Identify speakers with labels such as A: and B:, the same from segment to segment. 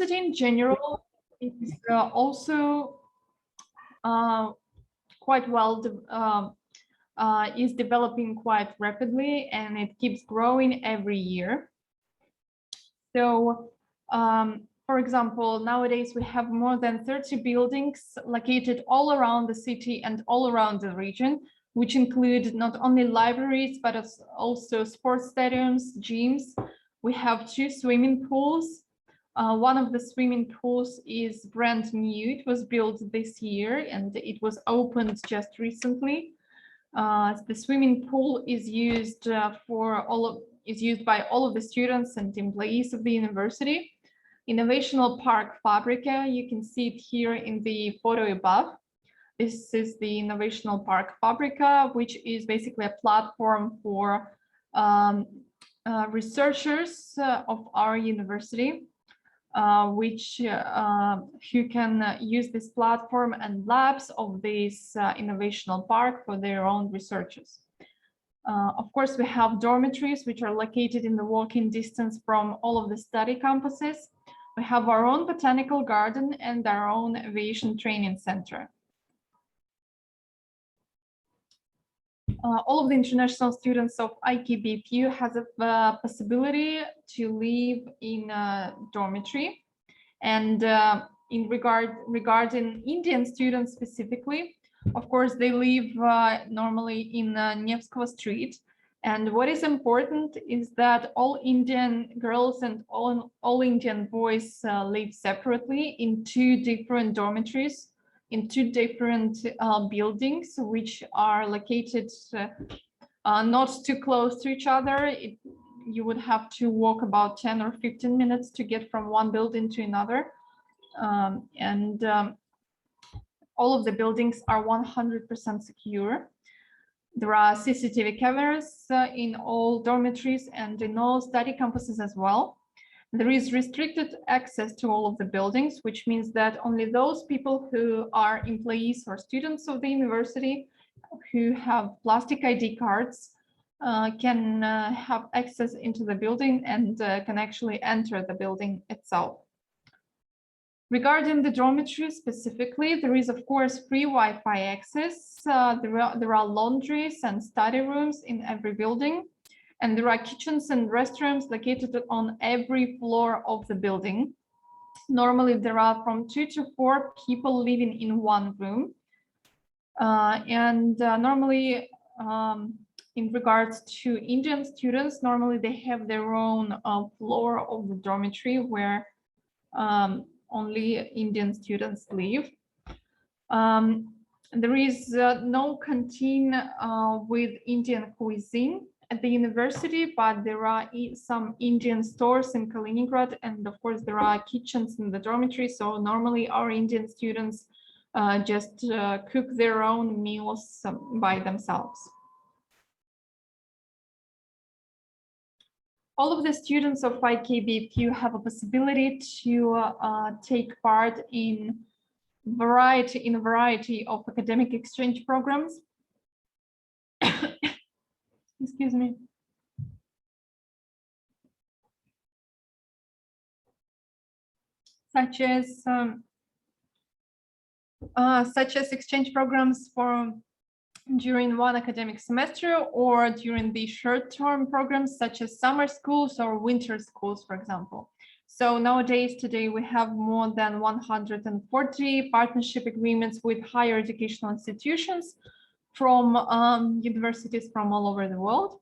A: in general is also quite well, is developing quite rapidly, and it keeps growing every year. So, for example, nowadays we have more than 30 buildings located all around the city and all around the region, which include not only libraries, but also sports stadiums, gyms. We have 2 swimming pools. One of the swimming pools is brand new. It was built this year and it was opened just recently. The swimming pool is used by all of the students and employees of the university. Innovational Park Fabrica, you can see it here in the photo above. This is the Innovational Park Fabrica, which is basically a platform for researchers of our university, who can use this platform and labs of this innovational park for their own researches. Of course, we have dormitories which are located in the walking distance from all of the study campuses. We have our own botanical garden and our own aviation training center. All of the international students of Ikbfu has a possibility to live in a dormitory. And regarding Indian students specifically, of course, they live normally in Nevskovo Street. And what is important is that all Indian girls and all Indian boys live separately in 2 different dormitories, in 2 different buildings, which are located not too close to each other. You would have to walk about 10 or 15 minutes to get from one building to another. All of the buildings are 100% secure. There are CCTV cameras in all dormitories and in all study campuses as well. There is restricted access to all of the buildings, which means that only those people who are employees or students of the university who have plastic ID cards can have access into the building and can actually enter the building itself. Regarding the dormitory specifically, there is, of course, free Wi-Fi access. There are laundries and study rooms in every building, and there are kitchens and restrooms located on every floor of the building. Normally, there are from 2 to 4 people living in one room. Normally, in regards to Indian students, normally they have their own floor of the dormitory where only Indian students live. There is no canteen with Indian cuisine at the university, but there are some Indian stores in Kaliningrad, and of course there are kitchens in the dormitory. So normally our Indian students just cook their own meals by themselves. All of the students of Ikbfu have a possibility to take part in a variety of academic exchange programs. Excuse me. Such as exchange programs during one academic semester, or during the short-term programs such as summer schools or winter schools, for example. So nowadays, today, we have more than 140 partnership agreements with higher educational institutions from universities from all over the world,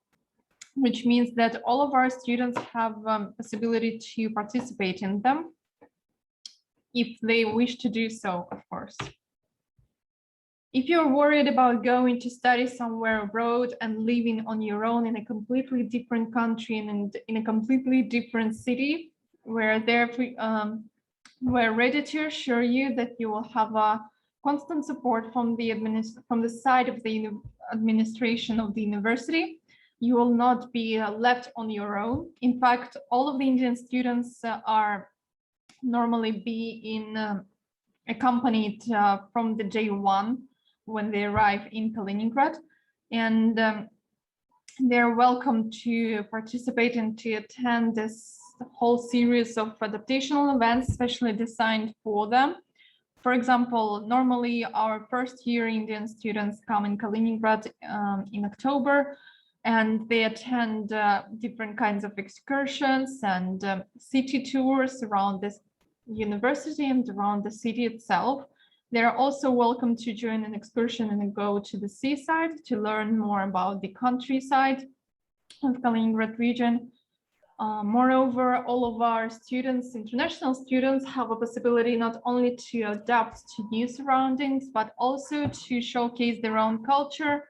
A: which means that all of our students have possibility to participate in them if they wish to do so, of course. If you're worried about going to study somewhere abroad and living on your own in a completely different country and in a completely different city, we're ready to assure you that you will have a constant support from the side of the administration of the university. You will not be left on your own. In fact, all of the Indian students are normally accompanied from the day one when they arrive in Kaliningrad, and they're welcome to participate and to attend a whole series of adaptational events specially designed for them. For example, normally our first year Indian students come in Kaliningrad in October, and they attend different kinds of excursions and city tours around this university and around the city itself. They're also welcome to join an excursion and go to the seaside to learn more about the countryside of Kaliningrad region. Moreover, all of our students, international students, have a possibility not only to adapt to new surroundings, but also to showcase their own culture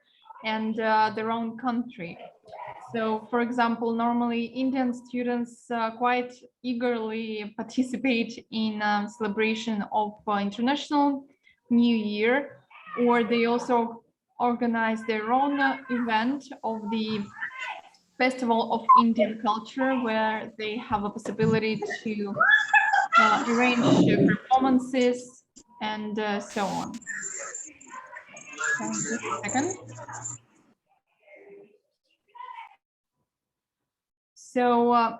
A: and their own country. So, for example, normally Indian students quite eagerly participate in celebration of International New Year, or they also organize their own event of the Festival of Indian Culture, where they have a possibility to arrange performances and so on. Just a second. So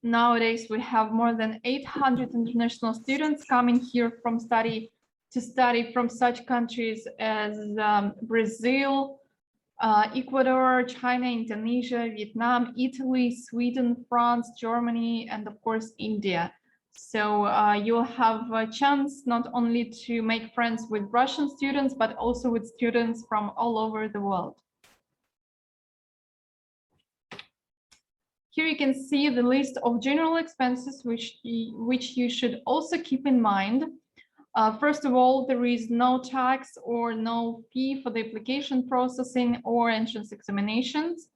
A: nowadays we have more than 800 international students coming here from study from such countries as Brazil, Ecuador, China, Indonesia, Vietnam, Italy, Sweden, France, Germany, and of course, India. So you'll have a chance not only to make friends with Russian students, but also with students from all over the world. Here you can see the list of general expenses, which you should also keep in mind. First of all, there is no tax or no fee for the application processing or entrance examinations.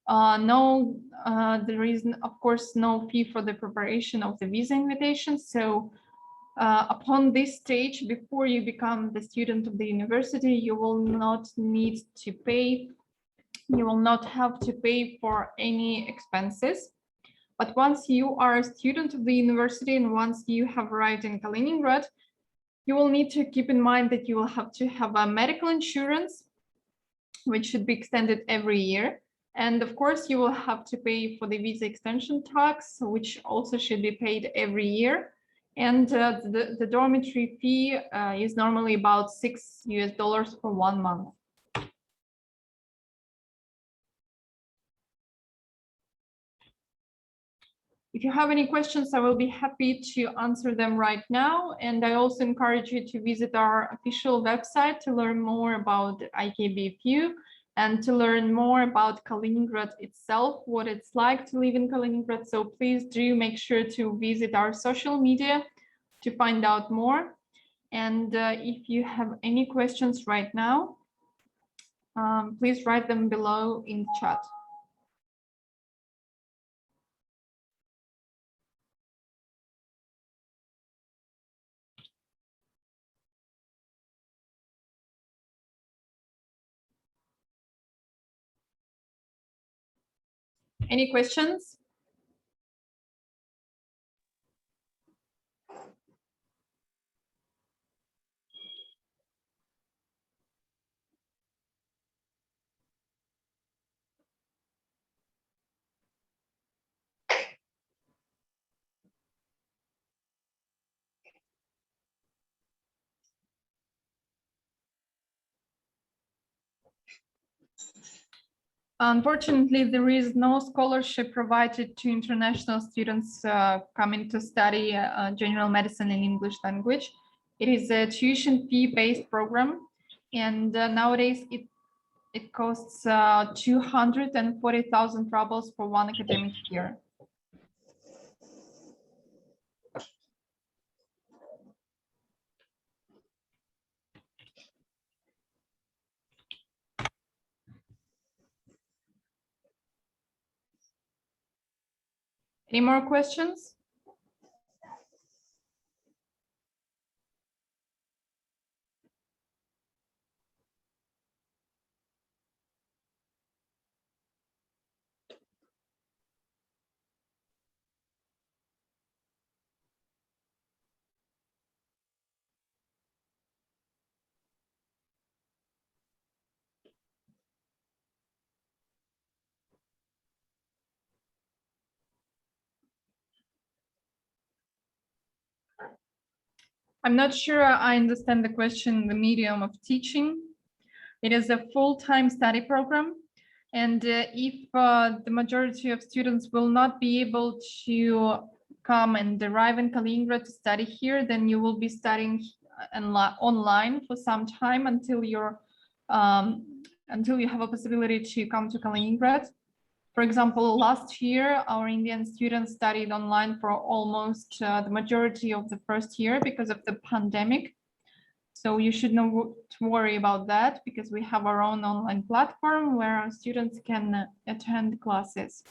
A: There is, of course, no fee for the preparation of the visa invitation. So upon this stage, before you become the student of the university, you will not need to pay. You will not have to pay for any expenses. But once you are a student of the university and once you have arrived in Kaliningrad, you will need to keep in mind that you will have to have a medical insurance, which should be extended every year. And of course, you will have to pay for the visa extension tax, which also should be paid every year. And the dormitory fee is normally about $6 for 1 month. If you have any questions, I will be happy to answer them right now. And I also encourage you to visit our official website to learn more about Ikbfu and to learn more about Kaliningrad itself, what it's like to live in Kaliningrad. So please do make sure to visit our social media to find out more. And if you have any questions right now, please write them below in the chat. Any questions? Unfortunately, there is no scholarship provided to international students coming to study general medicine in English language. It is a tuition fee-based program, and nowadays it costs 240,000 rubles for 1 academic year. Any more questions? I'm not sure I understand the question, the medium of teaching. It is a full-time study program. And if the majority of students will not be able to come and arrive in Kaliningrad to study here, then you will be studying online for some time until you have a possibility to come to Kaliningrad. For example, last year, our Indian students studied online for almost the majority of the first year because of the pandemic. So you should not worry about that because we have our own online platform where our students can attend classes.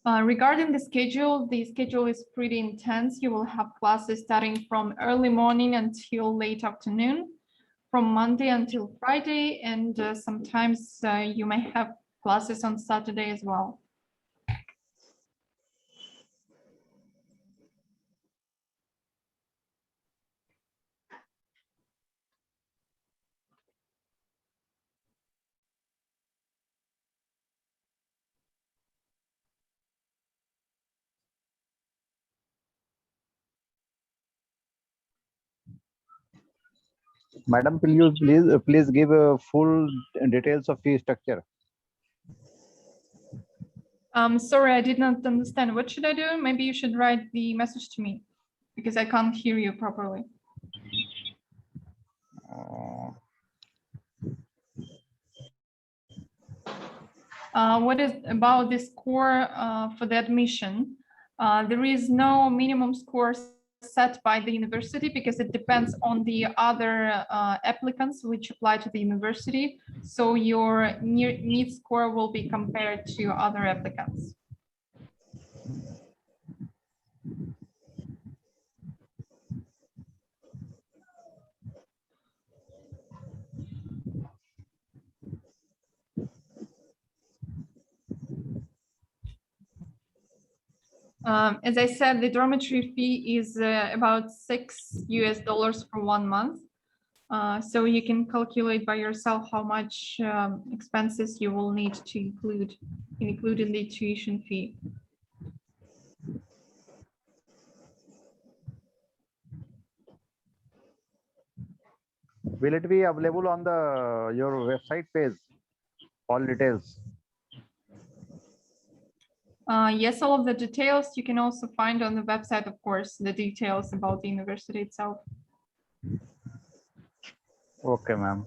A: Regarding the schedule is pretty intense. You will have classes starting from early morning until late afternoon, from Monday until Friday, and sometimes you may have classes on Saturday as well.
B: Madam, please give full details of fee structure.
A: Sorry, I did not understand. What should I do? Maybe you should write the message to me because I can't hear you properly. What is about the score for the admission? There is no minimum score set by the university because it depends on the other applicants which apply to the university. So your NEET score will be compared to other applicants. As I said, the dormitory fee is about $6 for 1 month. So you can calculate by yourself how much expenses you will need to include in the tuition fee.
B: Will it be available on your website page? All details.
A: Yes, all of the details you can also find on the website, of course, the details about the university itself.
B: Okay, ma'am.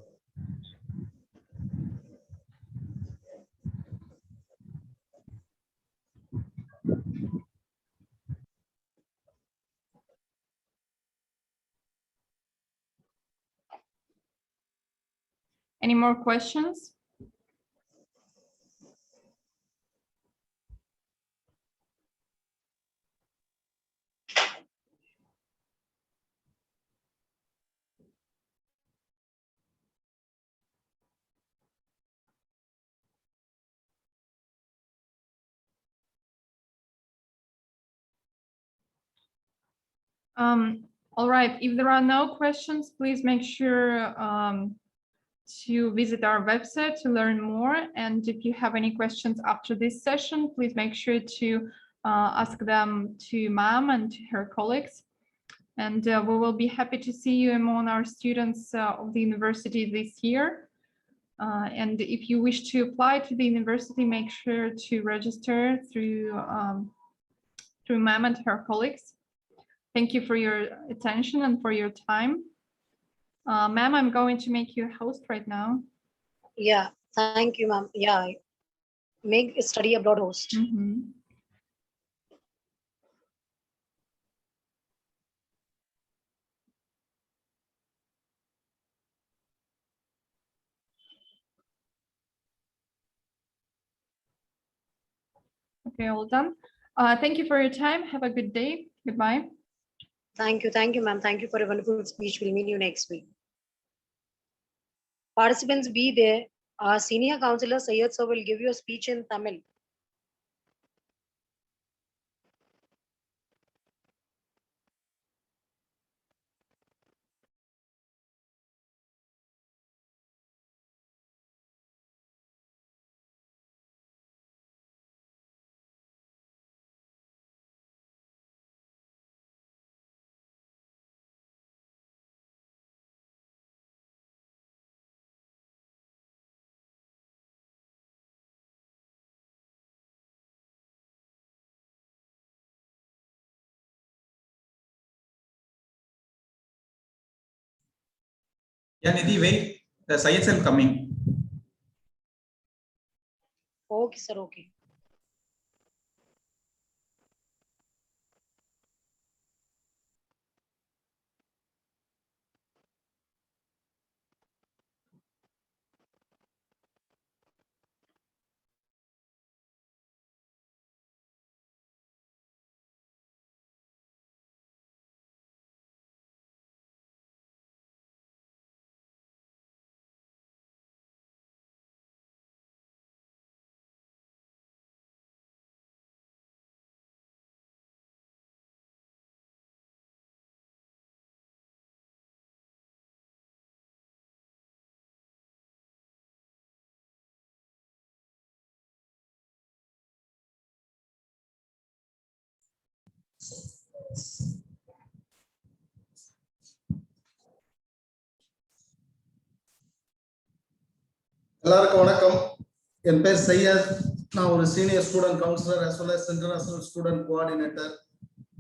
A: Any more questions? All right, if there are no questions, please make sure to visit our website to learn more. And if you have any questions after this session, please make sure to ask them to ma'am and to her colleagues. And we will be happy to see you among our students of the university this year. And if you wish to apply to the university, make sure to register through ma'am and her colleagues. Thank you for your attention and for your time. Ma'am, I'm going to make you a host right now.
C: Yeah, thank you, ma'am. Yeah, make a study abroad host.
A: Okay, all done. Thank you for your time. Have a good day. Goodbye.
C: Thank you, ma'am. Thank you for a wonderful speech. We'll meet you next week. Participants, be there. Our senior counselor Sayed sir will give you a speech in Tamil.
D: Yeah, Nidhi, wait. The ISL coming.
C: Okay, sir. Okay.
E: எல்லாருக்கும் வணக்கம். என் பேர் சையத். நான் ஒரு senior student councillor as well as international student coordinator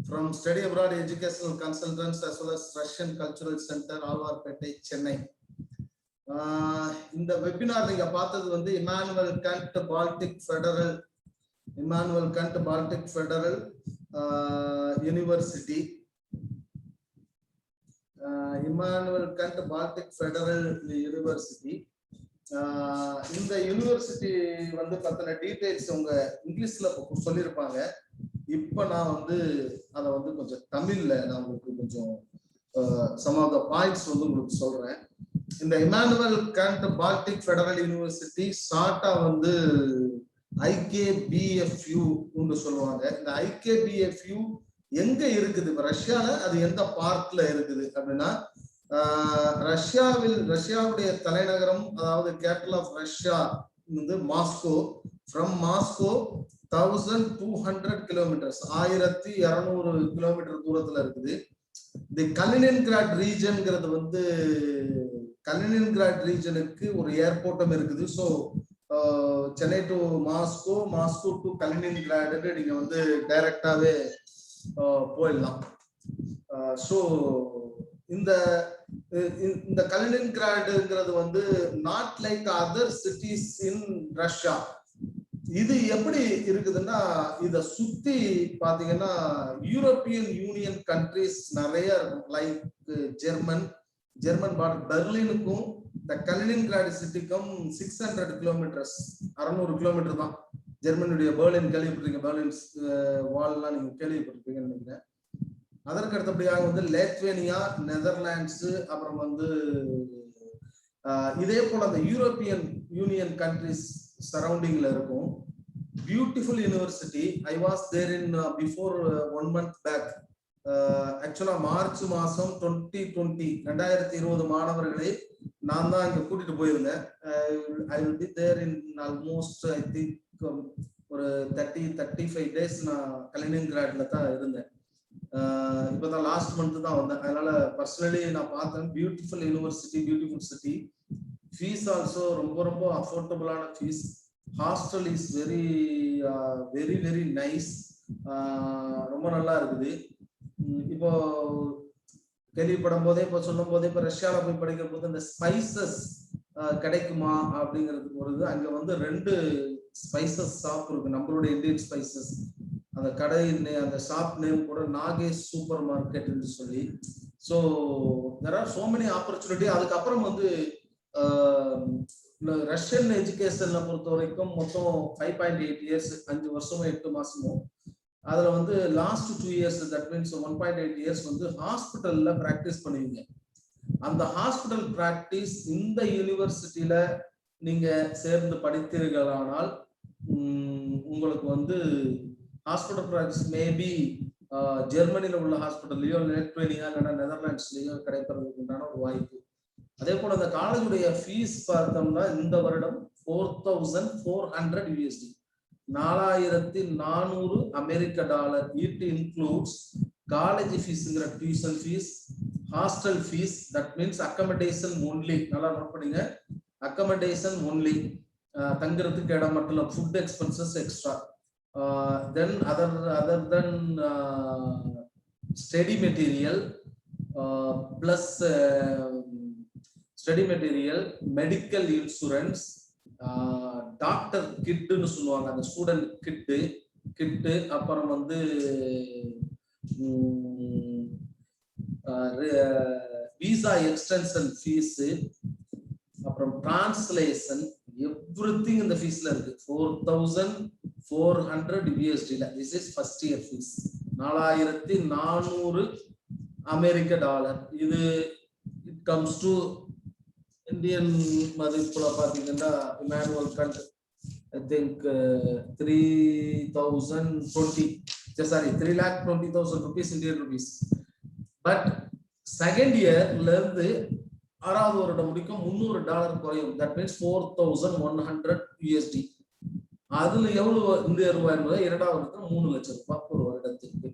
E: from Study Abroad Educational Consultants as well as Russian Cultural Center, Alwarpet, Chennai. இந்த webinar நீங்க பார்த்தது வந்து Emmanuel கண்ட் Baltic federal university, Emmanuel கண்ட் Baltic federal university. இந்த யூனிவர்சிட்டி வந்து பத்தின டீடைல்ஸ் உங்க இங்கிலீஷ்ல சொல்லியிருப்பாங்க. இப்ப நான் வந்து அதை வந்து கொஞ்சம் தமிழ்ல நான் உங்களுக்கு கொஞ்சம் சம் ஆஃப் த பாயிண்ட்ஸ் வந்து உங்களுக்கு சொல்றேன். இந்த இமானுவல் கண்ட் பால்டிக் ஃபெடரல் யூனிவர்சிட்டி ஷார்ட்டா வந்து IKBFU சொல்லுவாங்க. இந்த IKBFU எங்க இருக்குது, இப்ப ரஷ்யால அது எந்த பார்ட்ல இருக்குது அப்படின்னா, ரஷ்யாவுடைய தலைநகரம், அதாவது கேபிட்டல் ஆஃப் ரஷ்யா வந்து Moscow. From Moscow 1200 kilometres, 1200 kilometre தூரத்துல இருக்குது. தி கலினின்கிராட் ரீஜன்ங்கிறது வந்து கலினின்கிராட் ரீஜனுக்கு ஒரு ஏர்போர்ட்டும் இருக்குது. So Chennai to Moscow, Moscow to கலினின்கிராடுக்கு நீங்க வந்து டைரக்டாவே போயிடலாம். ஸோ இந்த கலினின்கிராடுங்கிறது வந்து not like other cities in Russia. இது எப்படி இருக்குதுன்னா, இத சுத்தி பாத்தீங்கன்னா யூரோப்பியன் யூனியன் கண்ட்ரிஸ் நிறைய இருக்கும். லைக் ஜெர்மன் பார்டர், பெர்லினுக்கும் இந்த கலினின்கிராட் சிட்டிக்கும் 600 கிலோமீட்டர்ஸ், 600 கிலோமீட்டர் தான். ஜெர்மனுடைய பெர்லின் கேள்விப்பட்டிருக்கீங்க, பெர்லின் வால்லாம் நீங்க கேள்விப்பட்டிருப்பீங்கன்னு நினைக்கிறேன். அதற்கு அடுத்தபடியாக வந்து லேத்வேனியா, நெதர்லாண்ட்ஸ், அப்புறம் வந்து இதே போல அந்த யூரோப்பியன் யூனியன் கண்ட்ரிஸ் சரௌண்டிங்ல இருக்கும். Beautiful university. I was there in before 1 month back. Actually March மாசம் 2020 மாணவர்களை நான் தான் இங்க கூட்டிட்டு போயிருந்தேன். I will be there in almost I think ஒரு 35 days நான் கலினின்கிராட்ல தான் இருந்தேன். இப்பதான் லாஸ்ட் மந்த் தான் வந்தேன். அதனால பர்சனலி நான் பார்த்தேன். Beautiful university, beautiful city. Fees also ரொம்ப அஃபோர்டபுளான fees. Hostel is very very very nice. ரொம்ப நல்லா இருக்குது. இப்போ கேள்விப்படும் போதே, இப்போ சொல்லும் போதே, இப்போ ரஷ்யால போய் படிக்கிற போது இந்த ஸ்பைசஸ் கிடைக்குமா அப்படிங்கிறதுக்கு வருது. அங்க வந்து 2 ஸ்பைசஸ் ஷாப் இருக்கு, நம்மளுடைய இந்தியன் ஸ்பைசஸ். அந்த கடை அந்த ஷாப் நேம் கூட நாகேஷ் சூப்பர் மார்க்கெட்னு சொல்லி. So there are so many opportunity. அதுக்கப்புறம் வந்து ரஷ்யன் எஜுகேஷன்ல பொறுத்த வரைக்கும் மொத்தம் 5.8 years, 5 வருஷமும் 8 மாசமும். அதுல வந்து last 2 years, that means 1.8 years வந்து ஹாஸ்பிட்டல்ல பிராக்டிஸ் பண்ணுவீங்க. அந்த ஹாஸ்பிட்டல் பிராக்டிஸ் இந்த யூனிவர்சிட்டியில நீங்க சேர்ந்து படித்தீர்களானால் உங்களுக்கு வந்து ஹாஸ்பிட்டல் பிராக்டிஸ் மேபி ஜெர்மனில உள்ள ஹாஸ்பிட்டல்லையோ, லேத்வேனியா இல்லைன்னா நெதர்லாண்ட்ஸ்லயோ கிடைப்பதற்கு உண்டான ஒரு வாய்ப்பு. அதே போல இந்த காலேஜுடைய ஃபீஸ் பார்த்தோம்னா இந்த வருடம் 4400 USD, $4400 அமெரிக்க டாலர். இட் இன்க்ளூட்ஸ் காலேஜ் ஃபீஸ்ங்கிற tuition fees, hostel fees, that means accommodation only. நல்லா நோட் பண்ணுங்க, அக்கமடேஷன் ஒன்லி. தங்குறதுக்கு இடம் மட்டும் இல்லை, food expenses extra. Then other than study material plus study material, medical insurance, doctor கிட்டுன்னு சொல்லுவாங்க, அந்த ஸ்டூடெண்ட் கிட்டு, அப்புறம் வந்து விசா எக்ஸ்டென்ஷன் ஃபீஸ், அப்புறம் டிரான்ஸ்லேஷன், எவ்ரிதிங் இந்த ஃபீஸ்ல இருக்கு. 4400 USD. This is first year fees. 4400 அமெரிக்க டாலர். இது இட் கம்ஸ் டு இந்தியன் மதிப்புல பாத்தீங்கன்னா Emmanuel Kanth I think 3,20,000 rupees Indian rupees. But second இயர்ல இருந்து 6வது வருடம் முடிக்கும் $300 குறையும். That means 4100 USD. அதுல எவ்வளவு இந்திய ரூபாய் என்பது 2வது வருடத்துல 3 லட்சம் ரூபாய் ஒரு வருடத்துக்கு.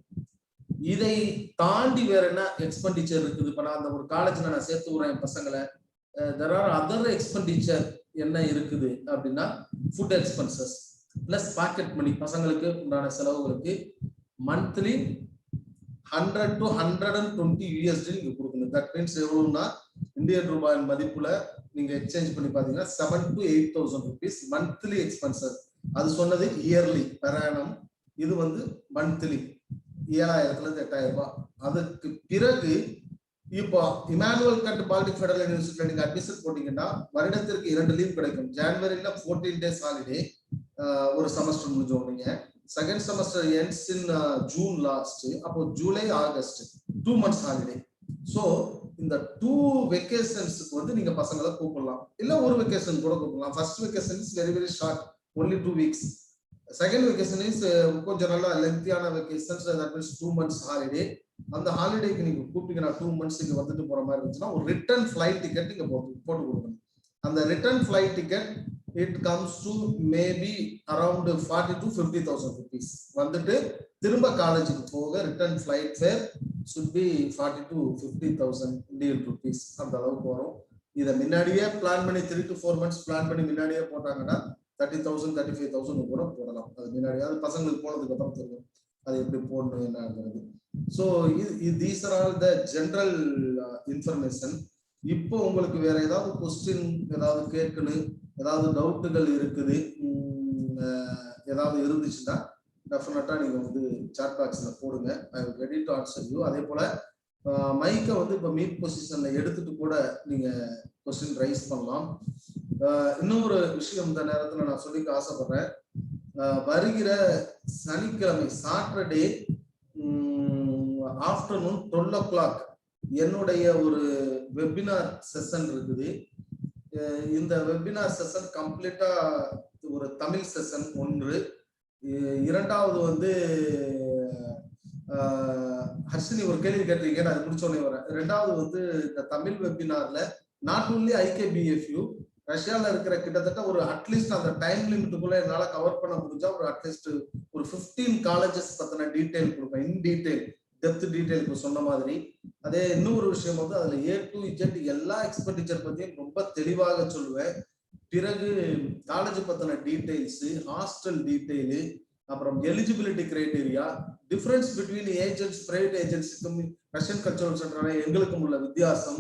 E: இதை தாண்டி வேற என்ன எக்ஸ்பெண்டிச்சர் இருக்குது? இப்ப நான் அந்த ஒரு காலேஜ்ல நான் சேர்த்து விடுறேன் பசங்களை, there are other expenditure என்ன இருக்குது அப்படின்னா food expenses plus pocket money, பசங்களுக்கு உண்டான செலவுகளுக்கு மந்த்லி 100 to 120 USD நீங்க கொடுக்கணும். தட் மீன்ஸ் எவ்வளவுன்னா இந்தியன் ரூபாய் மதிப்புல நீங்க எக்ஸ்சேஞ்ச் பண்ணி பாத்தீங்கன்னா 7,000 to 8,000 rupees மந்த்லி எக்ஸ்பென்சஸ். அது சொன்னது இயர்லி பெர் ஆனம், இது வந்து மந்த்லி 7,000 இருந்து 8,000 ரூபாய். அதுக்கு பிறகு இப்போ இமானுவல் கண்ட் பாலிடெக்னிக் ஃபெடரல் யூனிவர்சிட்டியில நீங்க அட்மிஷன் போட்டீங்கன்னா வருடத்திற்கு 2 லீவ் கிடைக்கும். ஜனவரியில 14 days ஹாலிடே, ஒரு செமஸ்டர் முடிஞ்ச உடனே. Second semester ends in June last, அப்போ July August 2 months holiday. So இந்த 2 வெக்கேஷன்ஸ்க்கு வந்து நீங்க பசங்களை கூப்பிடலாம், இல்ல ஒரு வெக்கேஷன் கூட கூப்பிடலாம். First vacation is very very short, only 2 weeks. Second vacation is கொஞ்சம் நல்லா லென்த்தியான vacations, that means 2 months holiday. அந்த ஹாலிடேக்கு நீங்க கூப்பிட்டீங்கன்னா 2 months இங்க வந்துட்டு போற மாதிரி இருந்துச்சுன்னா ஒரு ரிட்டர்ன் ஃபிளைட் டிக்கெட் நீங்க போட்டு கொடுக்கணும். அந்த return flight ticket it comes to maybe around 40,000 to 50,000 rupees. வந்துட்டு திரும்ப காலேஜுக்கு போக return flight fare should be 40,000 to 50,000 Indian rupees அந்த அளவுக்கு வரும். இதை முன்னாடியே பிளான் பண்ணி 3 to 4 months பிளான் பண்ணி முன்னாடியே போட்டாங்கன்னா 30,000 35,000 கூட போடலாம். அது முன்னாடியே, அது பசங்களுக்கு போனதுக்கு அப்புறம் தெரியும் அது எப்படி போடணும் என்னங்கிறது. So these are all the general information. இப்போ உங்களுக்கு வேற ஏதாவது கொஸ்டின் ஏதாவது கேட்கணும், ஏதாவது டவுட்டுகள் இருக்குது, ஏதாவது இருந்துச்சுன்னா டெஃபினட்டா நீங்க வந்து சாட் பாக்ஸ்ல போடுங்க. I will ready to answer you. அதே போல மைக்கை வந்து இப்போ மீட் பொசிஷன்ல எடுத்துட்டு கூட நீங்க கொஸ்டின் ரைஸ் பண்ணலாம். இன்னொரு விஷயம் இந்த நேரத்துல நான் சொல்லிக்க ஆசைப்படுறேன். வருகிற சனிக்கிழமை சாட்டர்டே ஆஃப்டர்நூன் 12 o'clock என்னுடைய ஒரு வெபினார் செஷன் இருக்குது. இந்த வெபினார் செஷன் கம்ப்ளீட்டா ஒரு தமிழ் செஷன் ஒன்று. இரண்டாவது வந்து ஹர்ஷினி ஒரு கேள்வி கேட்டிருக்கீங்க, நான் அது முடிச்சோடனே வரேன். ரெண்டாவது வந்து இந்த தமிழ் வெபினார்ல நாட் ஓன்லி IKBFU, ரஷ்யால இருக்கிற கிட்டத்தட்ட ஒரு அட்லீஸ்ட் அந்த டைம் லிமிட்டுக்குள்ள என்னால கவர் பண்ண முடிஞ்சா ஒரு அட்லீஸ்ட் ஒரு 15 காலேஜஸ் பத்தின டீடைல் கொடுப்பேன், இன் டீடைல் டெப்த் டீடைல் இப்போ சொன்ன மாதிரி. அதே இன்னொரு விஷயம் வந்து அதுல A to Z எல்லா எக்ஸ்பெண்டிச்சர் பத்தியும் ரொம்ப தெளிவாக சொல்லுவேன். பிறகு காலேஜ் பத்தின டீடைல்ஸ், ஹாஸ்டல் டீடைலு, அப்புறம் eligibility criteria, difference between agents, private ஏஜென்சிக்கும் ரஷ்யன் கல்ச்சரல் சென்டரான எங்களுக்கும் உள்ள வித்தியாசம்,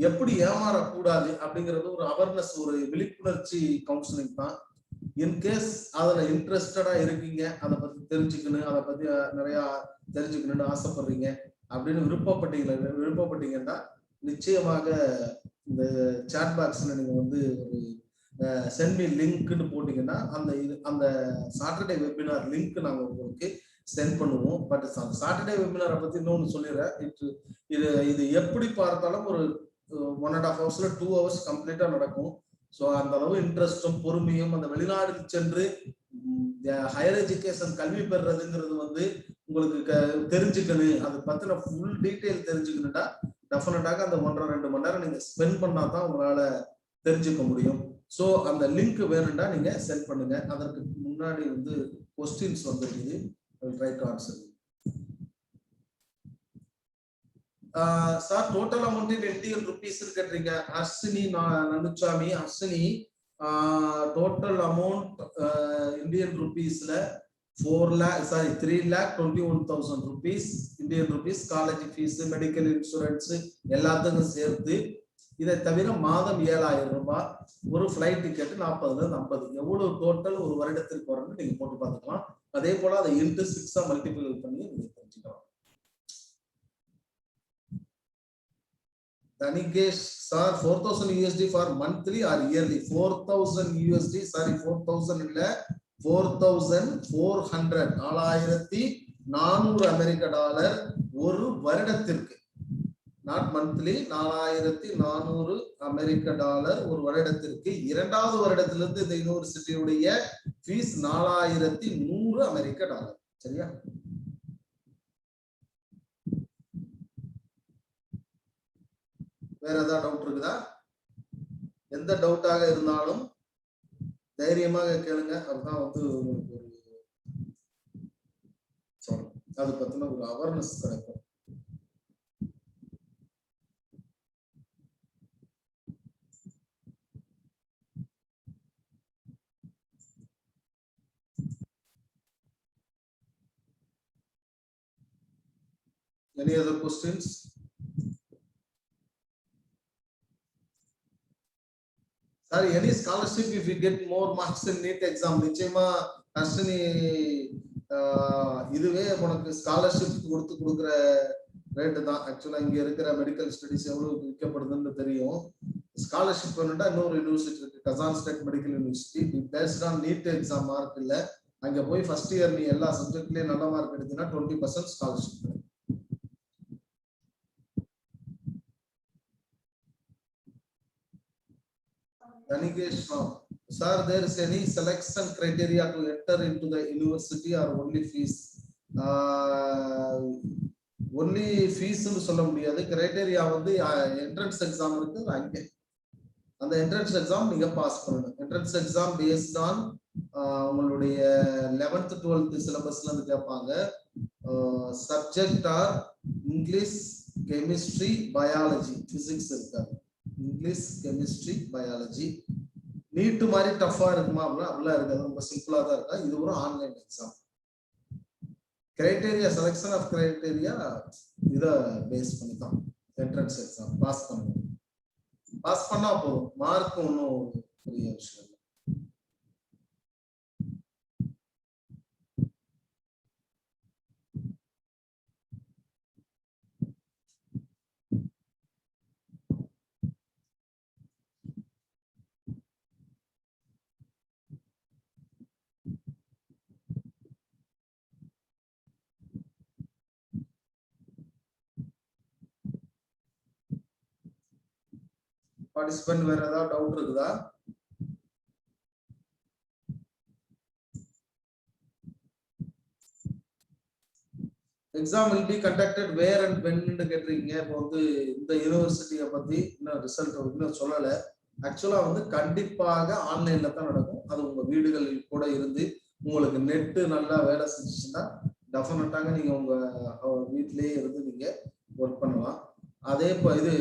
E: எப்படி ஏமாறக்கூடாது அப்படிங்கிறது ஒரு அவேர்னஸ், ஒரு விழிப்புணர்ச்சி கவுன்சிலிங் தான். இன்கேஸ் அதுல இன்ட்ரெஸ்டடா இருக்கீங்க, அதை பத்தி தெரிஞ்சுக்கணும், அதை பத்தி நிறைய தெரிஞ்சுக்கணும்னு ஆசைப்படுறீங்க அப்படின்னு விருப்பப்பட்டீங்கன்னா நிச்சயமாக இந்த சாட் பாக்ஸ்ல நீங்க வந்து ஒரு சென்ட் மீ லிங்க்னு போட்டீங்கன்னா அந்த சாட்டர்டே வெபினார் லிங்க் நாங்க உங்களுக்கு சென்ட் பண்ணுவோம். பட் சாட்டர்டே வெபினாரை பத்தி இன்னொன்னு சொல்லிடுறேன். இது எப்படி பார்த்தாலும் ஒரு 1.5 hours 2 hours கம்ப்ளீட்டா நடக்கும். ஸோ அந்த அளவு இன்ட்ரெஸ்டும் பொறுமையும் அந்த வெளிநாடுக்கு சென்று ஹையர் எஜுகேஷன் கல்வி பெறுறதுங்கிறது வந்து உங்களுக்கு தெரிஞ்சுக்கணும், அதை பத்தின ஃபுல் டீட்டெயில் தெரிஞ்சுக்கணும்னா டெஃபினட்டாக அந்த 1.5-2 மணி நேரம் நீங்க ஸ்பெண்ட் பண்ணா தான் உங்களால தெரிஞ்சுக்க முடியும். ஸோ அந்த லிங்க் வேணும்னா நீங்க சென்ட் பண்ணுங்க. அதற்கு முன்னாடி வந்து கொஸ்டின்ஸ் வந்துருக்குது, try to answer. Sir total amount in Indian rupees கேட்டீங்க. Harshini Nanuchami, Harshini total amount Indian rupeesல 3,21,000 rupees Indian rupees. College fees, medical insurance எல்லாத்துக்கும் சேர்த்து இதை தவிர மாதம் 7,000 ரூபாய், ஒரு ஃபிளைட் டிக்கெட் 40ல இருந்து 50, எவ்வளவு டோட்டல் ஒரு வருடத்திற்கு வரும்னு நீங்க போட்டு பார்த்துக்கலாம். அதே போல அதை இன்டு 6 மல்டிபிள் பண்ணி நீங்க தெரிஞ்சுக்கலாம். Danigesh sir, 4,000 USD for monthly or yearly? 4,000 USD, sorry, 4,000 இல்ல, 4,400, 4,400 அமெரிக்க டாலர் ஒரு வருடத்திற்கு. நாட் மந்த்லி, 4,400 அமெரிக்க டாலர் ஒரு வருடத்திற்கு. இரண்டாவது வருடத்திலிருந்து இந்த யூனிவர்சிட்டியுடைய ஃபீஸ் 4,100 அமெரிக்க டாலர். சரியா? வேற ஏதாவது டவுட் இருக்குதா? எந்த டவுட்டாக இருந்தாலும் தைரியமாக கேளுங்க. அதுதான் வந்து உங்களுக்கு ஒரு அது பத்தின ஒரு அவேர்னஸ் கிடைக்கும். Any other questions? Sir, any scholarship if you get more marks in NEET exam? நிச்சயமா அஸ்வினி, இதுவே உனக்கு ஸ்காலர்ஷிப் கொடுக்குற ரேட்டு தான். ஆக்சுவலா இங்க இருக்கிற மெடிக்கல் ஸ்டடிஸ் எவ்வளவு விற்கப்படுதுன்னு தெரியும். ஸ்காலர்ஷிப் வேணும்னா இன்னொரு யூனிவர்சிட்டி இருக்கு, Kazan state medical university. Based on NEET exam mark இல்ல, அங்க போய் ஃபர்ஸ்ட் இயர் நீ எல்லா சப்ஜெக்ட்லயும் நல்ல மார்க் எடுத்தீங்கன்னா 20% scholarship. Danigesh, sir, there is any selection criteria to enter into the university or only fees? Only fees னு சொல்ல முடியாது. கிரைட்டீரியா வந்து என்ட்ரன்ஸ் எக்ஸாம் இருக்கு, அங்கே அந்த என்ட்ரன்ஸ் எக்ஸாம் நீங்க பாஸ் பண்ணணும். என்ட்ரன்ஸ் எக்ஸாம் பேஸ்ட் ஆன் உங்களுடைய 11th 12th சிலபஸ்ல இருந்து கேட்பாங்க. Subject are English, chemistry, biology, physics இருக்காது. English, chemistry, biology. நீட் மாதிரி டஃபா இருக்குமா அப்படின்னா அப்படிலாம் இருக்காது, ரொம்ப சிம்பிளா தான் இருக்கா. இது ஒரு online exam. Criteria, selection of criteria இதை பேஸ் பண்ணி தான் என்ட்ரன்ஸ் எக்ஸாம் பாஸ் பண்ணணும். பாஸ் பண்ணா போதும், மார்க் ஒன்றும் பெரிய விஷயம் இல்லை. பார்ட்டிசிபென்ட் வேற ஏதாவது டவுட் இருக்குதா? Exam will be conducted where and when ன்னு கேட்டிருக்கீங்க. இப்போ வந்து இந்த யூனிவர்சிட்டியை பத்தி இன்னும் ரிசல்ட் இன்னும் சொல்லலை. ஆக்சுவலா வந்து கண்டிப்பாக ஆன்லைன்ல தான் நடக்கும். அது உங்க வீடுகளில் கூட இருந்து உங்களுக்கு நெட்டு நல்லா வேலை செஞ்சுச்சுன்னா டெஃபினட்டாக நீங்க உங்க வீட்டிலேயே இருந்து நீங்க ஒர்க் பண்ணலாம். அதே இது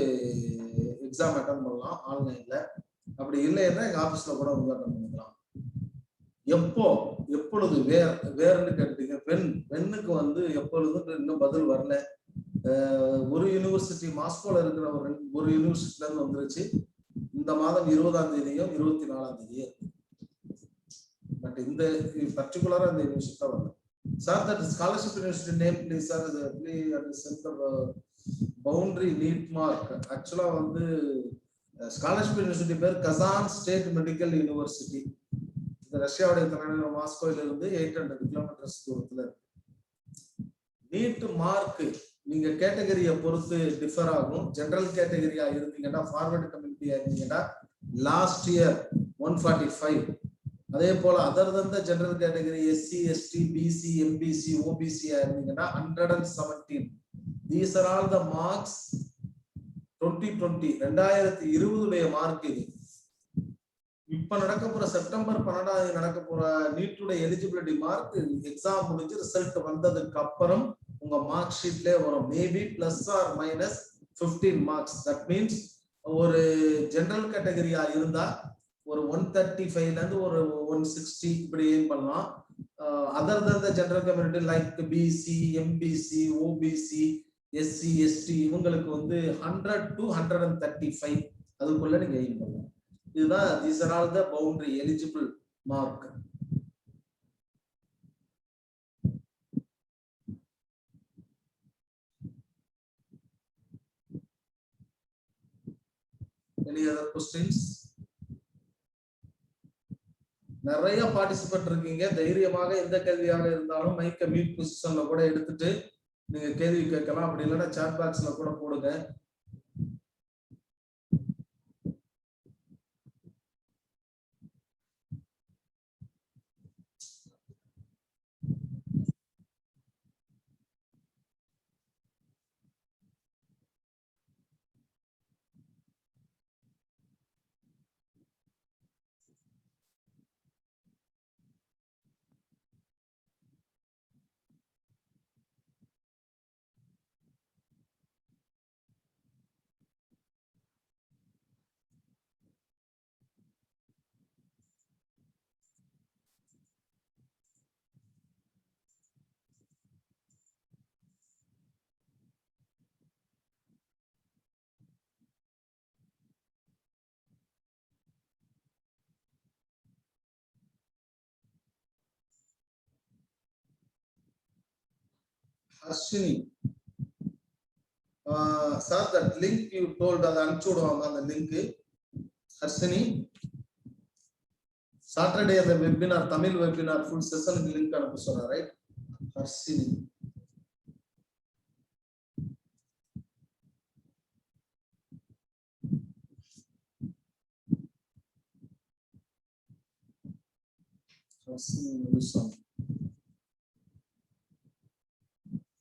E: எக்ஸாம் அட்டன் பண்ணலாம் ஆன்லைன்ல. அப்படி இல்லைன்னா எங்க ஆபீஸ்ல கூட வந்து அட்டன் பண்ணிக்கலாம். எப்பொழுது வேர்ன்னு கேட்டீங்க. பெண்ணுக்கு வந்து எப்பொழுது இன்னும் பதில் வரல. ஒரு யூனிவர்சிட்டி மாஸ்கோல இருக்கிற ஒரு யூனிவர்சிட்டில இருந்து வந்துருச்சு. இந்த மாதம் 20ஆம் தேதியும் 24ஆம் தேதியும். பட் இந்த பர்டிகுலரா இந்த யூனிவர்சிட்டி தான் வரல. Sir, that scholarship university name please sir. Boundary NEET mark. Actually வந்து ஸ்காலர்ஷிப் யூனிவர்சிட்டி பேர் கசான் ஸ்டேட் மெடிக்கல் யூனிவர்சிட்டி. இந்த ரஷ்யாவுடைய தலைநகர் மாஸ்கோல இருந்து 800 கிலோமீட்டர்ஸ் தூரத்துல இருக்கு. நீட் மார்க் நீங்க கேட்டகரியை பொறுத்து டிஃபர் ஆகும். ஜெனரல் கேட்டகரியா இருந்தீங்கன்னா, ஃபார்வர்டு கம்யூனிட்டியா இருந்தீங்கன்னா லாஸ்ட் இயர் 145. அதே போல other than the general category SC, ST, BC, MBC, ஓபிசியா இருந்தீங்கன்னா 117. These are all the marks 2020 2020 mark. இது இப்ப நடக்க போற செப்டம்பர் 12 நடக்க போற நீட்டுடைய எலிஜிபிலிட்டி மார்க். எக்ஸாம் முடிஞ்சு ரிசல்ட் வந்ததுக்கு அப்புறம் உங்க மார்க் ஷீட்ல வரும். Maybe plus or minus 15 marks. That means ஒரு ஜெனரல் கேட்டகரியா இருந்தா ஒரு 135ல இருந்து ஒரு 160 இப்படி ஏம் பண்ணலாம். Other than the general community like PC, MBC, OBC, SC, ST இவங்களுக்கு வந்து 100 to 135 அதுக்குள்ள நீங்க எய்ம் பண்ணலாம். இதுதான் these are all the boundary eligible mark. Any other questions? நிறைய பார்ட்டிசிபேட் இருக்கீங்க. தைரியமாக எந்த கேள்வியாக இருந்தாலும் மைக்க மியூட் பொசிஷன்ல கூட எடுத்துட்டு நீங்க கேள்வி கேட்கலாம். அப்படி இல்லைன்னா சாட் பாக்ஸ்ல கூட போடுங்க. Harshini, sir, that link you told அதை அனுப்பிச்சு விடுவாங்க அந்த லிங்க். ஹர்ஷினி, சாட்டர்டே அந்த வெபினார், தமிழ் வெபினார் ஃபுல் செஷனுக்கு லிங்க் அனுப்ப சொல்றேன், ரைட்? ஹர்ஷினி,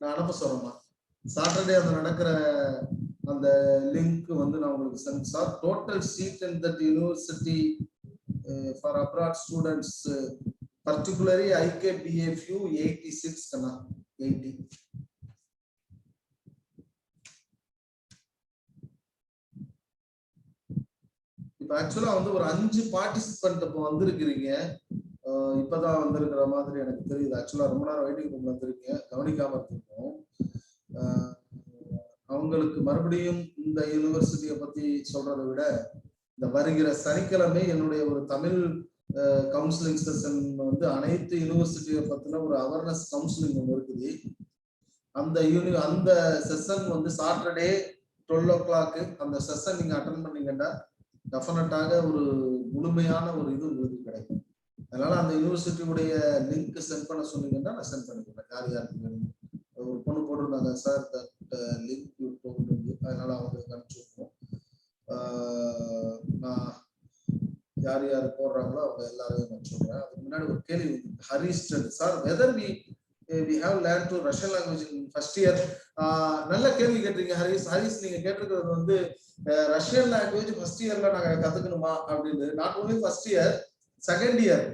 E: நான் அனுப்ப சொல்றேன். சாட்டர்டே அந்த நடக்கிற அந்த லிங்க் வந்து நான் உங்களுக்கு sent sir. Total seat in that university for abroad students, particularly Ikbfu 86 கண்ணா, 80. இப்போ ஆக்சுவலா வந்து ஒரு 5 பார்ட்டிசிபென்ட் இப்போ வந்திருக்கிறீங்க. இப்பதான் வந்திருக்கிற மாதிரி எனக்கு தெரியுது. ஆக்சுவலா ரொம்ப நேரம் வெயிட்டிங் ரூம்ல வந்திருக்கீங்க, கவனிக்காம இருக்கோம். அவங்களுக்கு மறுபடியும் இந்த யூனிவர்சிட்டியை பத்தி சொல்றதை விட இந்த வருகிற சனிக்கிழமை என்னுடைய ஒரு தமிழ் கவுன்சிலிங் செஷன் வந்து அனைத்து யூனிவர்சிட்டியை பத்தின ஒரு அவேர்னஸ் கவுன்சிலிங் ஒன்று இருக்குது. அந்த செஷன் வந்து சாட்டர்டே 12 o'clock அந்த செஷன் நீங்க அட்டன் பண்ணீங்கன்னா டெஃபினட்டாக ஒரு முழுமையான ஒரு இது உங்களுக்கு கிடைக்கும். அதனால அந்த யூனிவர்சிட்டியுடைய லிங்க் சென்ட் பண்ண சொன்னீங்கன்னா நான் சென்ட் பண்ணிக்கிறேன். யார் யாருக்கு ஒரு பொண்ணு போட்டிருந்தாங்க sir, that link you told, அதனால அவங்களுக்கு அனுப்பிச்சு விடுவோம். நான் யார் யார் போடுறாங்களோ அவங்க எல்லாரையும் நான் சொல்றேன். அதுக்கு முன்னாடி ஒரு கேள்வி Harish sir, whether we have learned to Russian language in first year. நல்ல கேள்வி கேட்டீங்க ஹரிஷ். ஹரிஷ், நீங்க கேட்டிருக்கிறது வந்து ரஷ்யன் லாங்குவேஜ் ஃபர்ஸ்ட் இயர்ல நாங்க கத்துக்கணுமா அப்படின்னு. Not only first year, second year,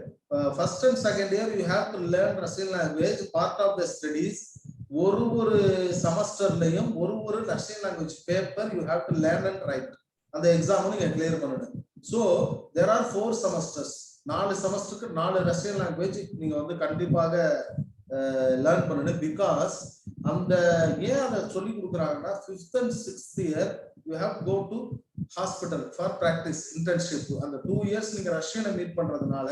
E: first and second year you have to learn Russian language. Part of the studies. ஒரு செமஸ்டர்லயும் ஒரு Russian language paper you have to learn and write. அந்த exam நீங்க clear பண்ணணும். So there are 4 semesters. 4 செமஸ்டருக்கு 4 Russian language நீங்க வந்து கண்டிப்பாக லேர்ன் பண்ணணும். பிகாஸ் அந்த ஏன் அதை சொல்லி கொடுக்குறாங்கன்னா 5th and 6th year you have to go to hospital for practice internship. அந்த 2 years நீங்க ரஷ்யனை மீட் பண்றதுனால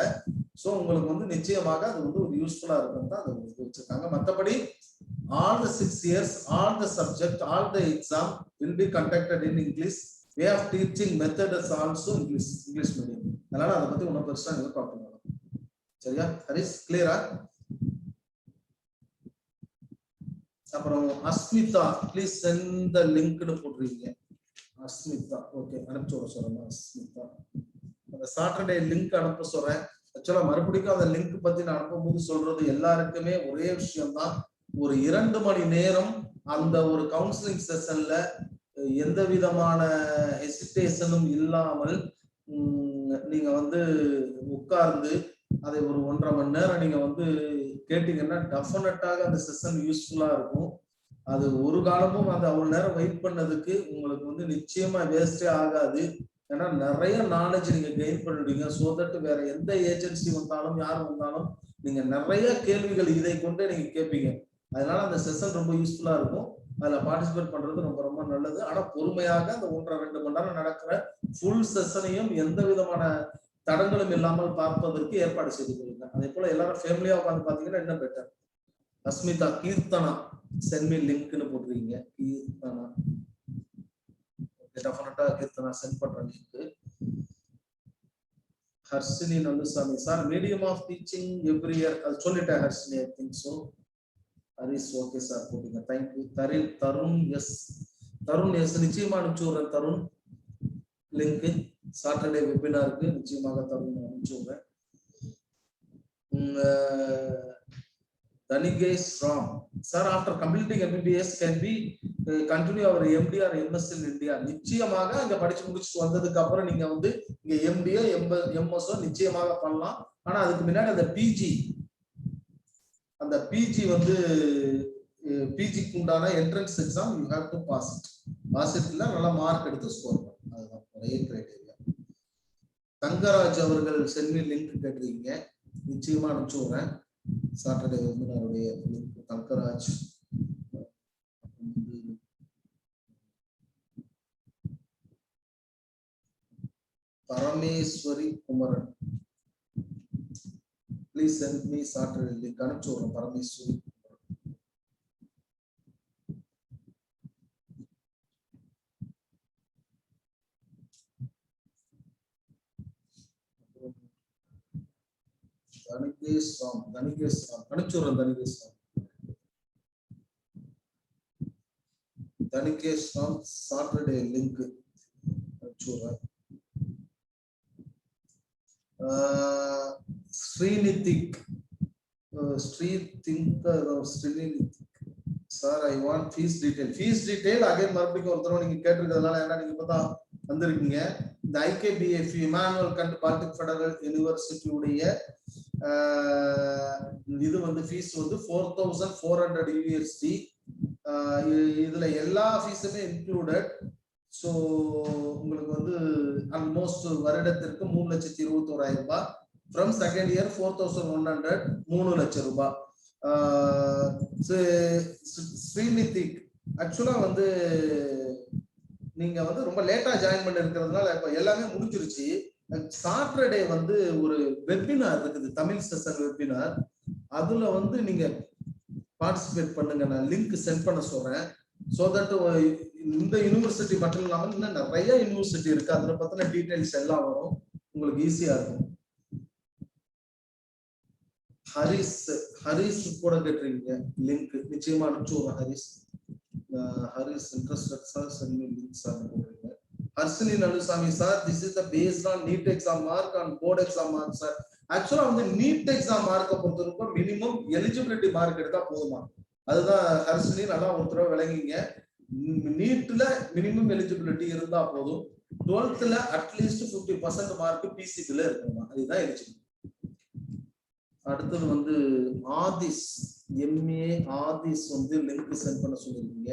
E: ஸோ உங்களுக்கு வந்து நிச்சயமாக அது வந்து ஒரு யூஸ்ஃபுல்லா இருக்கும் தான் அதை வச்சிருக்காங்க. மற்றபடி all the 6 years, all the subject, all the exam will be conducted in English. Way of teaching method is also English medium. அதனால அதை பத்தி ஒன்னும் பெருசா நீங்க பார்க்கணும். சரியா ஹரிஷ், கிளியரா? அப்புறம் அஸ்மிதா, ப்ளீஸ் சென்ட் த லிங்க்னு போடுறீங்க. அஸ்மிதா, ஓகே, அனுப்பிச்சு விட சொல்றேன். அஸ்மிதா, அந்த சாட்டர்டே லிங்க் அனுப்ப சொல்றேன். ஆக்சுவலா மறுபடியும் அந்த லிங்க் பத்தி நான் அனுப்பும்போது சொல்றது எல்லாருக்குமே ஒரே விஷயம் தான். ஒரு 2 மணி நேரம் அந்த ஒரு கவுன்சிலிங் செஷன்ல எந்த விதமான ஹெசிடேஷனும் இல்லாமல் நீங்க வந்து உட்கார்ந்து அதை ஒரு 1.5 மணி நேரம் நீங்க வந்து கேட்டீங்கன்னா டெஃபினட்டாக அந்த செஷன் யூஸ்ஃபுல்லா இருக்கும். அது ஒரு காலமும் அந்த அவ்வளவு நேரம் வெயிட் பண்ணதுக்கு உங்களுக்கு வந்து நிச்சயமா வேஸ்டே ஆகாது. ஏன்னா நிறைய நாலேஜ் நீங்க கெயின் பண்ணிடுவீங்க. சோ தட் வேற எந்த ஏஜென்சி வந்தாலும் யார் வந்தாலும் நீங்க நிறைய கேள்விகள் இதை கொண்டே நீங்க கேட்பீங்க. அதனால அந்த செஷன் ரொம்ப யூஸ்ஃபுல்லா இருக்கும். அதுல பார்ட்டிசிபேட் பண்றது ரொம்ப ரொம்ப நல்லது. ஆனா பொறுமையாக அந்த 1.5-2 மணி நேரம் நடக்கிற ஃபுல் செஷனையும் எந்த விதமான தடங்களும் இல்லாமல் பார்ப்பதற்கு ஏற்பாடு செய்து கொள்ளுங்க. அதே போல எல்லாரும் ஃபேமிலியா உட்காந்து பாத்தீங்கன்னா இன்னும் better. Asmita Keerthana send me லிங்க்னு போட்டுருக்கீங்க. கீர்த்தனா டெஃபினட்டா கீர்த்தனா சென்ட் பண்ற link. Harshini Nallusamy sir medium of teaching every year அது சொல்லிட்டேன் Harshini. I think so. Haris okay sir போட்டுங்க. தேங்க்யூ. தருண் எஸ் நிச்சயமா அனுப்பிச்சு விடுறேன். தருண் லிங்க் சாட்டர்டே வெபினாருக்கு நிச்சயமாக தருண் அனுப்பிச்சு விடுறேன். Danigesh Ram sir, after completing MBBS can we continue our MD or MS in India? நிச்சயமாக அங்க படிச்சு முடிச்சுட்டு வந்ததுக்கு அப்புறம் நீங்க வந்து இங்க MDO MS நிச்சயமாக பண்ணலாம். ஆனா அதுக்கு முன்னாடி அந்த பிஜி வந்து பிஜிக்கு உண்டான entrance exam you have to pass it. Pass இட்ல நல்ல மார்க் எடுத்து ஸ்கோர் பண்ணணும். அதுதான் ஒரே கிரைட்டீரியா. தங்கராஜ் அவர்கள் சென்னை லிங்க் கேட்டிருக்கீங்க. நிச்சயமா அனுப்பிச்சு விடுறேன். சாட்டர்டே வெபினாருடைய link Thangaraj. Parameswari Kumaran please send me Saturday link அனுப்பிச்சு விடுறேன். பரமேஸ்வரி தனிகேஷ் ராம் அனுப்பிச்சு விடுறேன். தனிகேஷ் ராம் சாட்டர்டே லிங்க் அனுப்பிச்சு விடுறேன். Srinithik sir I want fees detail again மறுபடியும் ஒரு தடவை நீங்க கேட்டிருக்கிறதுனால ஏன்னா நீங்க இப்பதான் வந்திருக்கீங்க. இந்த IKBF இமானுவல் கண்ட் பால்டிக் ஃபெடரல் யூனிவர்சிட்டியுடைய இது வந்து ஃபீஸ் வந்து 4400 USD. இதுல எல்லா ஃபீஸுமே இன்க்ளூடட். ஸோ உங்களுக்கு வந்து ஆல்மோஸ்ட் வருடத்திற்கு 3,21,000 ரூபாய். ஃப்ரம் செகண்ட் இயர் 4,100 3 லட்சம் ரூபாய். ஸ்ரீநிதிக் ஆக்சுவலா வந்து நீங்க வந்து ரொம்ப லேட்டா ஜாயின் பண்ணி இருக்கிறதுனால இப்ப எல்லாமே முடிஞ்சிருச்சு. சாட்டர்டே வந்து ஒரு வெபினார் இருக்குது, தமிழ் செஷன் வெபினார். அதுல வந்து நீங்க பார்ட்டிசிபேட் பண்ணுங்க. நான் லிங்க் சென்ட் பண்ண சொல்றேன். சோ தட் இந்த யூனிவர்சிட்டி மட்டும் இல்லாமல் இன்னும் நிறைய யூனிவர்சிட்டி இருக்கு. அதுல பத்தின டீடைல்ஸ் எல்லாம் வரும், உங்களுக்கு ஈஸியா இருக்கும். ஹரிஸ் கூட கேட்டிருக்கீங்க லிங்க் நிச்சயமா அனுப்பிச்சு விடுறேன். Haris interested sir send me link sir போடுறீங்க. Harshini Nallusamy sir this is the based on NEET exam mark and board exam mark sir. ஆக்சுவலா வந்து நீட் எக்ஸாம் மார்க்கை பொறுத்தவரைக்கும் மினிமம் எலிஜிபிலிட்டி மார்க் எடுத்தா போதுமா. அதுதான் ஹர்ஷினி, நல்லா ஒரு தடவை விளங்கிங்க. நீட்ல மினிமம் எலிஜிபிலிட்டி இருந்தா போதும். 12th அட்லீஸ்ட் 50% மார்க் பிசிபில இருக்கணுமா, அதுதான் எலிஜிபிலிட்டி. அடுத்தது வந்து ஆதிஸ் MA ஆதிஸ் வந்து லிங்க் சென்ட் பண்ண சொல்லிருக்கீங்க.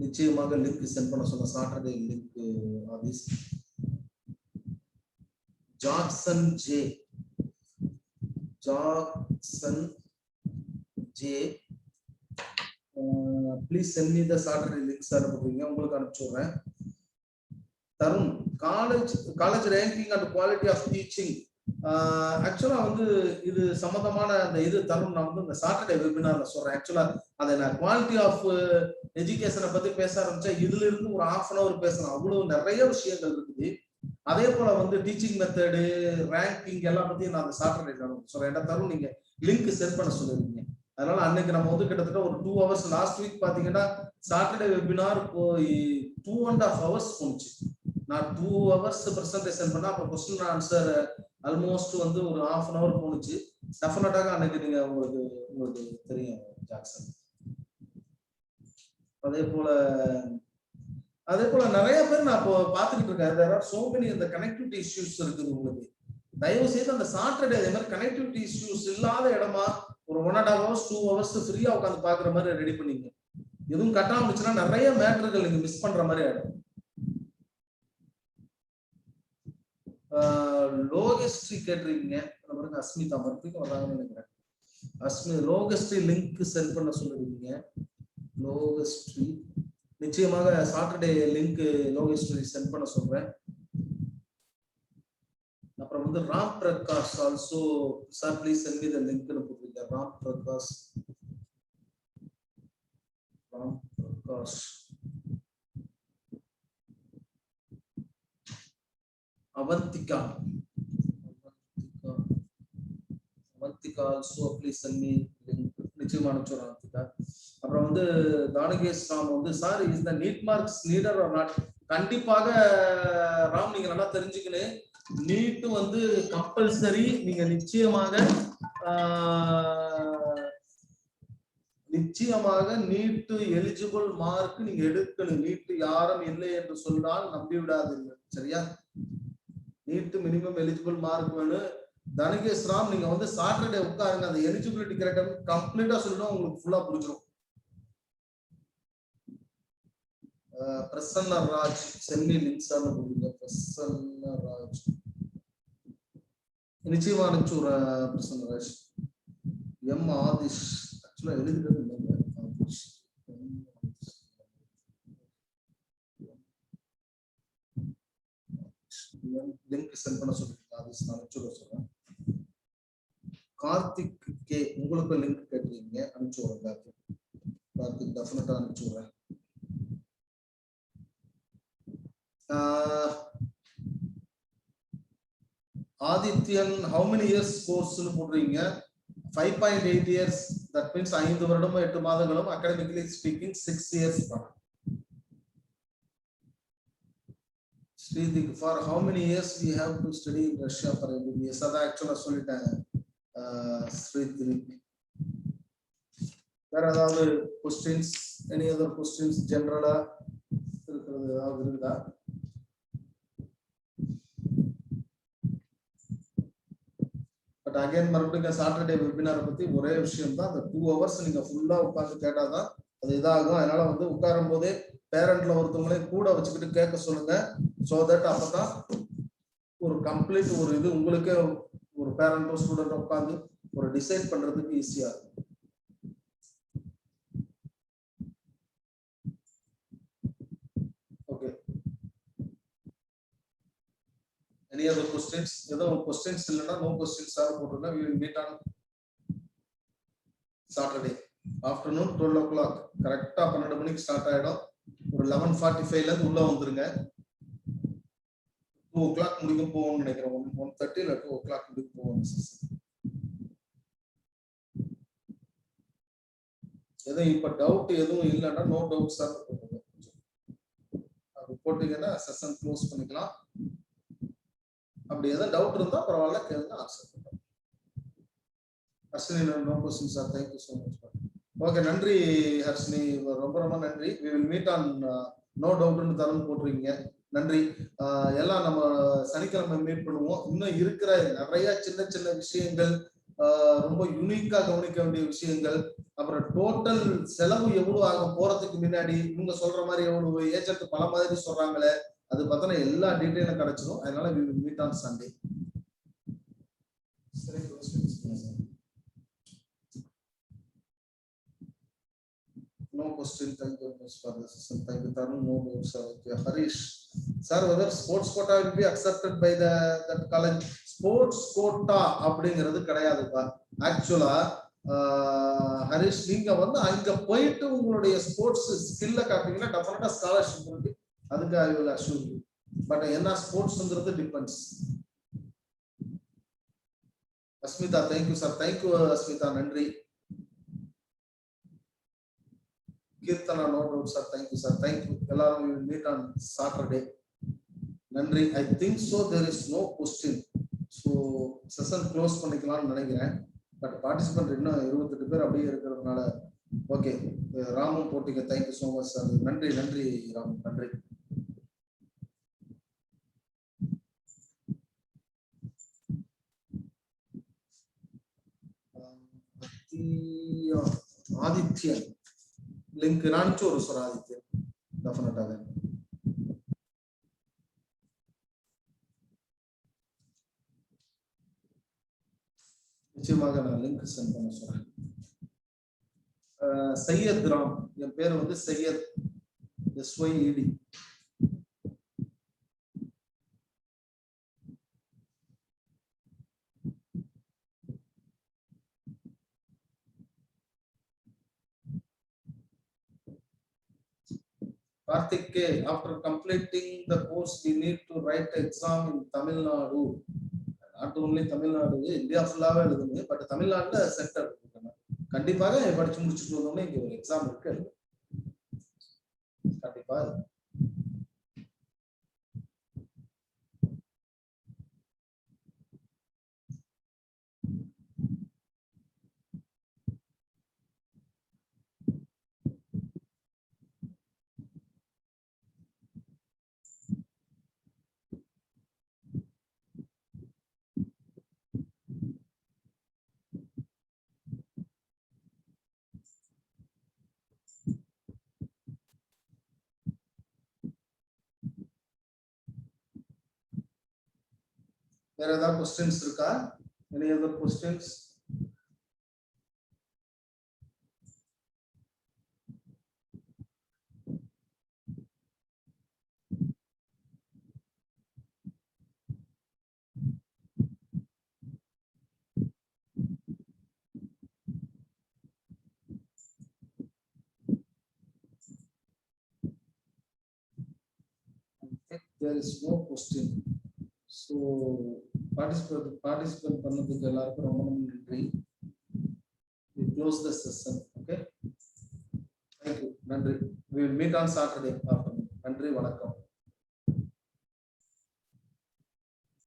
E: நிச்சயமாக லிங்க் சென்ட் பண்ண சொன்ன சாட்டர்டே லிங்க் ஆதிஸ். Jackson J please send me the Saturday link sir போடுறீங்க, உங்களுக்கு அனுப்பிச்சு விடுறேன். Tarun college ranking and quality of teaching. ஆக்சுவலா வந்து இது சம்பந்தமான அந்த இது தருண் நான் வந்து இந்த சாட்டர்டே வெபினார்ல சொல்றேன். ஆக்சுவலா அதை நான் குவாலிட்டி ஆஃப் எஜுகேஷனை பத்தி பேச ஆரம்பிச்சா இதுல இருந்து ஒரு 1/2 hour பேசலாம். அவ்வளவு நிறைய விஷயங்கள் இருக்குது. அதே போல வந்து டீச்சிங் மெத்தடு ரேங்கிங் எல்லாம் பத்தி நான் அந்த சாட்டர்டே சொல்றேன். தருண் நீங்க லிங்க் சென்ட் பண்ண சொல்லிருக்கீங்க. அதனால அன்னைக்கு நம்ம வந்து கிட்டத்தட்ட ஒரு 2 hours லாஸ்ட் வீக் பாத்தீங்கன்னா சாட்டர்டே வெபினார் 2.5 hours போனுச்சு. நான் 2 hours பிரசன்டேஷன் பண்ணா அப்ப क्वेश्चन ஆன்சர் ஆல்மோஸ்ட் வந்து ஒரு 1/2 hour போனுச்சு. டெஃபினட்டாக அன்னைக்கு நீங்க உங்களுக்கு தெரியும் ஜாக்சன். அதே போல நிறைய பேர் நான் இப்போ பாத்துக்கிட்டு இருக்கேன். there are so many இந்த கனெக்டிவிட்டி இஷ்யூஸ் இருக்குது உங்களுக்கு. தயவு செய்து அந்த சாட்டர்டே அதே மாதிரி கனெக்டிவிட்டி இஷ்யூஸ் இல்லாத இடமா ஒரு 1.5 hours 2 hours ஃப்ரீயா உட்காந்து பாக்குற மாதிரி ரெடி பண்ணிங்க. எதுவும் கட்டாம இருந்துச்சுன்னா நிறைய மேட்டர்கள் நீங்க மிஸ் பண்ற மாதிரி ஆயிடும். லோகஸ்ட்ரி கேட்டிருக்கீங்க. அஸ்மிதா மறுபடியும் வராங்கன்னு நினைக்கிறேன். லோகஸ்ட்ரி லிங்க் சென்ட் பண்ண சொல்லிருக்கீங்க. லோகஸ்ட்ரி நிச்சயமாக சாட்டர்டே லிங்க் லோகஸ்ட்ரி சென்ட் பண்ண சொல்றேன். அப்புறம் வந்து Ram Prakash also sir please send me the link னு போட்டுருங்க. Ram Prakash Avantika also please send me link. நிச்சயமா அனுப்பிச்சுறேன் அவந்திகா. அப்புறம் வந்து தானகேஷ் ராம் வந்து sir is the NEET marks needed or not? கண்டிப்பாக ராம் நீங்க நல்லா தெரிஞ்சுக்கணும். நீட் வந்து கம்பல்சரி. நீங்க நிச்சயமாக நீட் எலிஜிபிள் மார்க் நீங்க எடுக்கணும். நீட் யாரும் இல்லை என்று சொன்னால் நம்பி விடாதீர்கள். சரியா? நீட் மினிமம் எலிஜிபிள் மார்க் வேணும். தனகேஷ் ராம் நீங்க வந்து சாட்டர்டே உட்காருங்க. அந்த எலிஜிபிலிட்டி கிரைட்டீரியா கம்ப்ளீட்டா சொல்லிடும், உங்களுக்கு ஃபுல்லா புரிஞ்சிடும். பிரசன்ன ராஜ் சென்னி லிங்க்ஸான்னு போடுங்க. பிரசன்ன ராஜ் நிச்சயமா அனுப்பிச்சு பிரசன்ன ராஜ். எம் ஆதிஷ் ஆக்சுவலா எழுதுறது இல்லைங்க. ஆதிஷ் லிங்க் சென்ட் பண்ண சொல்லிருக்கேன். ஆதிஷ் நான் அனுப்பிச்சு சொல்றேன். கார்த்திக் கே உங்களுக்கு லிங்க் கேட்டீங்க, அனுப்பிச்சு விடுறேன். கார்த்திக் டெஃபினட்டா அனுப்பிச்சு விடுறேன். Adityan how many years course னு போடுறீங்க? 5.8 years. that means 5 வருடமும் 8 மாதங்களும். academically speaking 6 years தான். Sridhik, for how many years we have to study in Russia for MBBS? அதான் ஆக்சுவலா சொல்லிட்டேன். Sridhik, வேற ஏதாவது questions? Any other questions? ஜெனரலா இருக்கிறது ஏதாவது இருக்குதா? பட் அகைன் மறுபடியும் சாட்டர்டே வெபினாரை பத்தி ஒரே விஷயம் தான். அந்த 2 hours நீங்க ஃபுல்லா உட்கார்ந்து கேட்டாதான் அது இதாகும். அதனால வந்து உட்காரும் போதே பேரண்ட்ல ஒருத்தவங்களே கூட வச்சுக்கிட்டு கேட்க சொல்லுங்க. சோ தட் அப்பதான் ஒரு கம்ப்ளீட் ஒரு இது உங்களுக்கே ஒரு பேரண்டோ ஸ்டூடெண்டோ உட்கார்ந்து ஒரு டிசைட் பண்றதுக்கு ஈஸியா இருக்கும். Okay, any other questions? ஏதோ questions இல்லனா no questions ஆ போட்டுருங்க. we will meet on Saturday afternoon 12 o'clock. கரெக்ட்டா 12 மணிக்கு ஸ்டார்ட் ஆயிடும். ஒரு 11:45 ல இருந்து உள்ள வந்துருங்க. 2 o'clock முடிக்க போவோம்னு நினைக்கிறேன். 1:30 இல்ல 2 o'clock முடிக்க போவோம். எதுவும் இப்ப டவுட் எதுவும் இல்லைன்னா நோ டவுட் சார் போட்டுருங்க. அது போட்டீங்கன்னா செஷன் க்ளோஸ் பண்ணிக்கலாம். அப்படி ஏதாவது டவுட் இருந்தா பரவாயில்ல, கேளுங்க, ஆன்சர் பண்ணுறேன். Harshini, no question sir. Thank you so much. Okay, நன்றி ஹர்ஷினி, ரொம்ப ரொம்ப நன்றி. we will meet on no doubt தரம் போட்டுருக்கீங்க. நன்றி. எல்லாம் நம்ம சனிக்கிழமை மீட் பண்ணுவோம். இன்னும் இருக்கிற நிறைய சின்ன சின்ன விஷயங்கள், ரொம்ப யூனிக்கா கவனிக்க வேண்டிய விஷயங்கள், அப்புறம் டோட்டல் செலவு எவ்வளவு ஆகும் போறதுக்கு முன்னாடி இவங்க சொல்ற மாதிரி எவ்வளவு ஏஜென்ட் பல மாதிரி சொல்றாங்களே, அது பார்த்தா எல்லா டீடைலும் கிடைச்சிடும். அதனால we will meet on Sunday. No question. Thank you very much for the session. Thank you, Tarun. No doubt, sir. Okay, Harish, sir, whether sports quota will be accepted by that college? Sports quota அப்படிங்கிறது கிடையாதுப்பா. ஆக்சுவலா ஹரிஷ், நீங்க வந்து அங்க போயிட்டு உங்களுடைய sports ஸ்கில்ல காட்டுறீங்கன்னா டெஃபினட்டா scholarship இருக்கு. அதுக்கு I will assure you. But என்ன ஸ்போர்ட்ஸ்ங்கிறது depends. Asmita, thank you sir. Thank you Asmita, நன்றி. Keerthana, no doubt sir. Thank you sir. Thank you. எல்லாரும் we will meet on Saturday. நன்றி. I think so there is no question. So session close பண்ணிக்கலாம்னு நினைக்கிறேன். But participant இன்னும் 28 பேர் அப்படியே இருக்கிறதுனால ஓகே. ராமும் போட்டிங்க. Thank you so much sir. நன்றி நன்றி ராம், நன்றி. ஆதித்யன் லிங்க் நானும் ஒரு சார். ஆதித்யன் டெஃபினட்டாக நிச்சயமாக நான் லிங்க் சென்ட் பண்ண சொல்றேன். சையத் ராம், என் பேர் வந்து Syed, SYED. Karthik K, after completing the course, we need to write exam in Tamil Nadu. Not only Tamil Nadu, India full-ஆவே எழுதுங்க, but Tamil Nadu சென்டர் இருக்குங்க. கண்டிப்பாக படிச்சு முடிச்சிட்டு வந்தோம்னா இங்க ஒரு எக்ஸாம் இருக்கு. கண்டிப்பா வேற ஏதாவது क्वेश्चंस இருக்கா? Any other questions? There is no question. So participant பண்ணதுக்கு எல்லாருக்கும் ரொம்ப நன்றி. We close the session. Okay. Thank you. நன்றி. We will meet on Saturday afternoon. நன்றி, வணக்கம்.